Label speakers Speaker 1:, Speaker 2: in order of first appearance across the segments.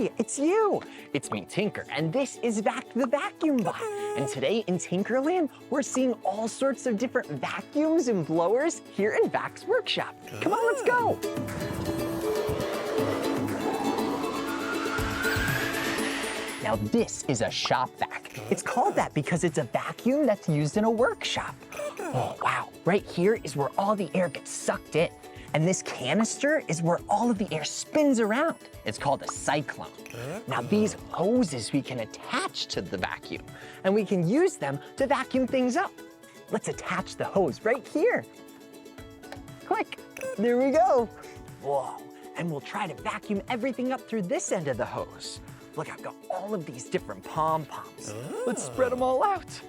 Speaker 1: Hey, it's you. It's me, Tinker, and this is Vac the Vacuum bot. And today in Tinkerland, we're seeing all sorts of different vacuums and blowers here in Vac's workshop. Come on, let's go. Now this is a Shop Vac. It's called that because it's a vacuum that's used in a workshop. Oh, wow. Right here is where all the air gets sucked in. And this canister is where all of the air spins around. It's called a cyclone. Now these hoses we can attach to the vacuum, and we can use them to vacuum things up. Let's attach the hose right here. Click, there we go. Whoa, and we'll try to vacuum everything up through this end of the hose. Look, I've got all of these different pom-poms. Let's spread them all out.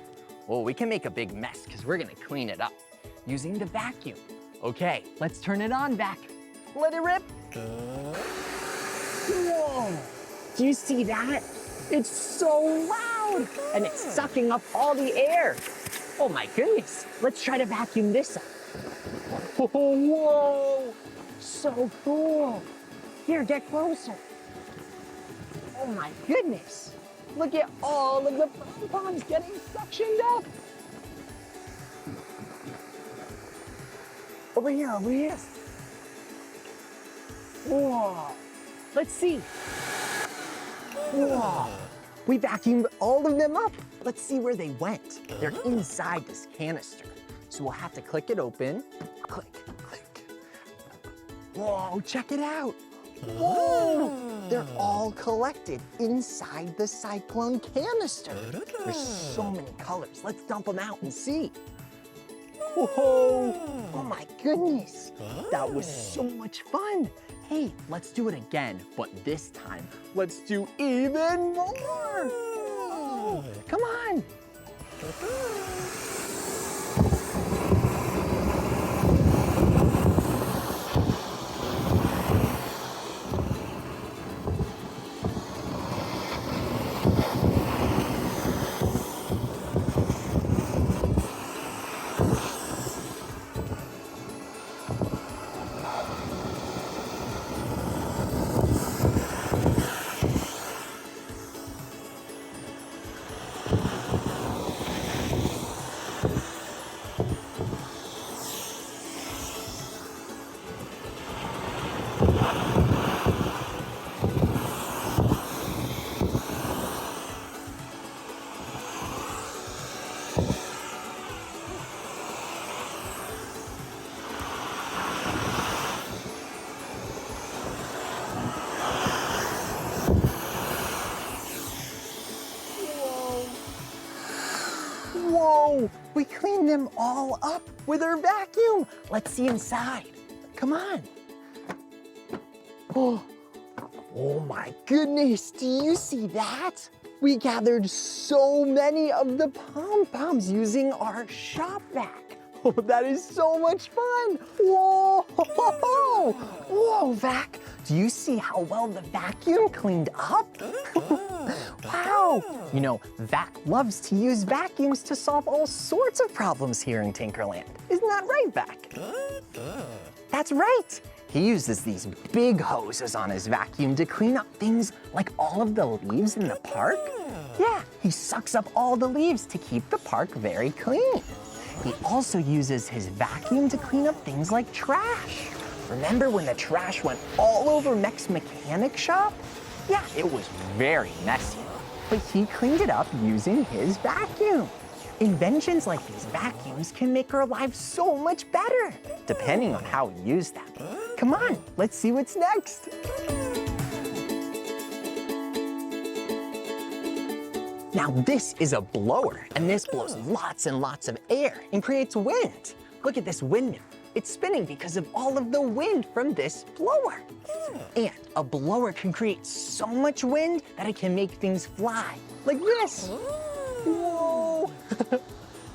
Speaker 1: Oh, we can make a big mess because we're gonna clean it up using the vacuum. Okay, let's turn it on, Vac. Let it rip. Whoa, do you see that? It's so loud, and it's sucking up all the air. Oh my goodness, let's try to vacuum this up. Whoa, so cool. Here, get closer. Oh my goodness, look at all of the pom-poms getting suctioned up. Over here, over here. Whoa, let's see. Whoa, we vacuumed all of them up. Let's see where they went. They're inside this canister. So we'll have to click it open. Click, click. Whoa, check it out. Whoa, they're all collected inside the cyclone canister. There's so many colors. Let's dump them out and see. Whoa, oh my goodness. That was so much fun. Hey, let's do it again, but this time, let's do even more. Come on. Whoa, we cleaned them all up with our vacuum. Let's see inside. Come on. Oh my goodness, do you see that? We gathered so many of the pom-poms using our Shop Vac. Oh, that is so much fun. Whoa, whoa, Vac. Do you see how well the vacuum cleaned up? Wow. You know, Vac loves to use vacuums to solve all sorts of problems here in Tinkerland. Isn't that right, Vac? That's right. He uses these big hoses on his vacuum to clean up things like all of the leaves in the park. Yeah, he sucks up all the leaves to keep the park very clean. He also uses his vacuum to clean up things like trash. Remember when the trash went all over Mech's mechanic shop? Yeah, it was very messy, but he cleaned it up using his vacuum. Inventions like these vacuums can make our lives so much better, depending on how we use them. Come on, let's see what's next. Now this is a blower, and this blows lots and lots of air and creates wind. Look at this windmill. It's spinning because of all of the wind from this blower. And a blower can create so much wind that it can make things fly, like this. Whoa,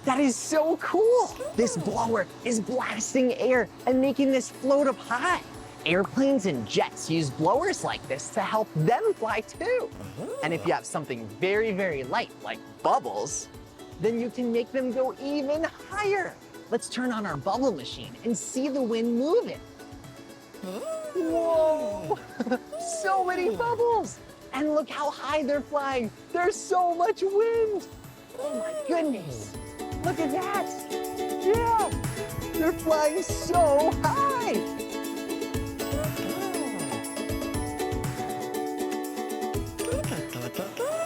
Speaker 1: that is so cool. This blower is blasting air and making this float up high. Airplanes and jets use blowers like this to help them fly too. And if you have something very, very light, like bubbles, then you can make them go even higher. Let's turn on our bubble machine and see the wind moving. Whoa, so many bubbles. And look how high they're flying. There's so much wind. Oh my goodness. Look at that. Yeah, they're flying so high.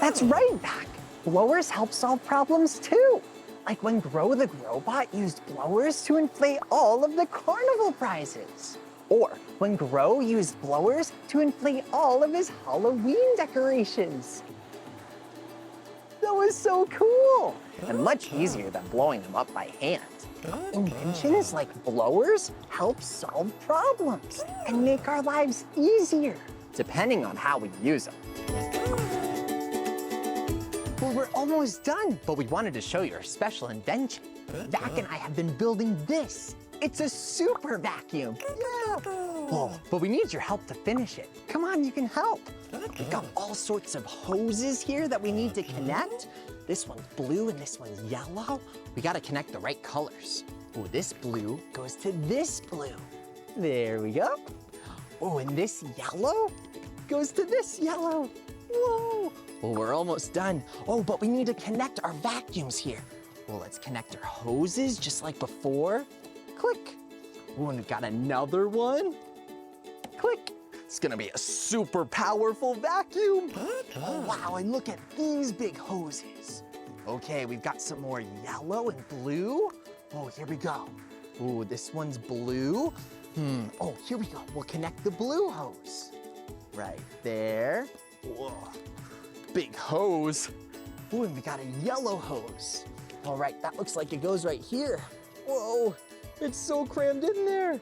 Speaker 1: That's right, Vac. Blowers help solve problems too. Like when Grow the Growbot used blowers to inflate all of the carnival prizes. Or when Grow used blowers to inflate all of his Halloween decorations. That was so cool, and much easier than blowing them up by hand. Inventions like blowers help solve problems and make our lives easier, depending on how we use them. Well, we're almost done, but we wanted to show you our special invention. Vac and I have been building this. It's a super vacuum. Yeah. Oh, but we need your help to finish it. Come on, you can help. We've got all sorts of hoses here that we need to connect. This one's blue and this one's yellow. We gotta connect the right colors. Oh, this blue goes to this blue. There we go. Oh, and this yellow goes to this yellow. Whoa. Well, we're almost done. Oh, but we need to connect our vacuums here. Well, let's connect our hoses just like before. Click. Oh, and we've got another one. Click. It's gonna be a super powerful vacuum. Oh, wow, and look at these big hoses. Okay, we've got some more yellow and blue. Oh, here we go. Oh, this one's blue. Oh, here we go. We'll connect the blue hose. Right there. Whoa, big hose. Oh, and we got a yellow hose. All right, that looks like it goes right here. Whoa, it's so crammed in there.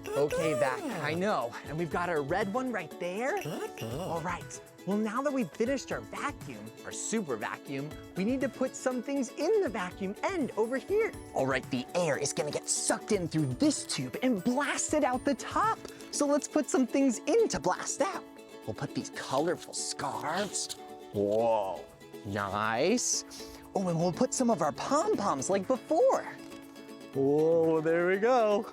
Speaker 1: Okay, Vac, I know. And we've got our red one right there. All right, well, now that we've finished our vacuum, our super vacuum, we need to put some things in the vacuum end over here. All right, the air is gonna get sucked in through this tube and blasted out the top. So let's put some things in to blast out. We'll put these colorful scarves. Whoa, nice. Oh, and we'll put some of our pom-poms like before. Whoa, there we go.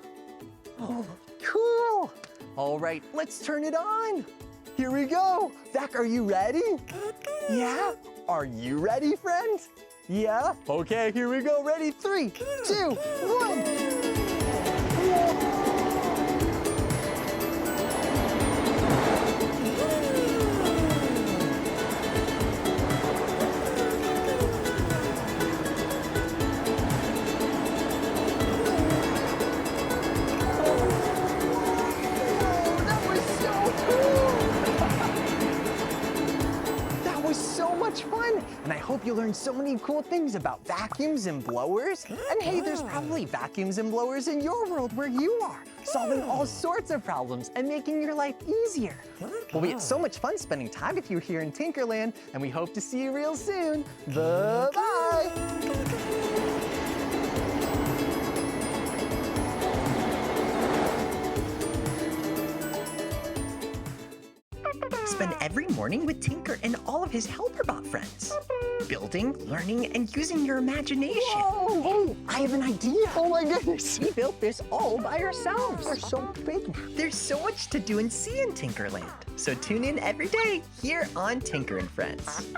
Speaker 1: Oh, cool. All right, let's turn it on. Here we go. Vac, are you ready? Yeah? Are you ready, friend? Yeah? Okay, here we go. Ready? 3, 2, 1. Whoa. And I hope you learned so many cool things about vacuums and blowers. And hey, there's probably vacuums and blowers in your world where you are, solving all sorts of problems and making your life easier. Well, we had so much fun spending time with you here in Tinkerland, and we hope to see you real soon. Bye-bye.
Speaker 2: Spend every morning with Tinker and all of his helperbot friends. Building, learning, and using your imagination.
Speaker 1: Whoa, hey, I have an idea. Oh my goodness.
Speaker 2: We built this all by ourselves.
Speaker 1: They're so big now.
Speaker 2: There's so much to do and see in Tinkerland. So tune in every day here on Tinker and Friends.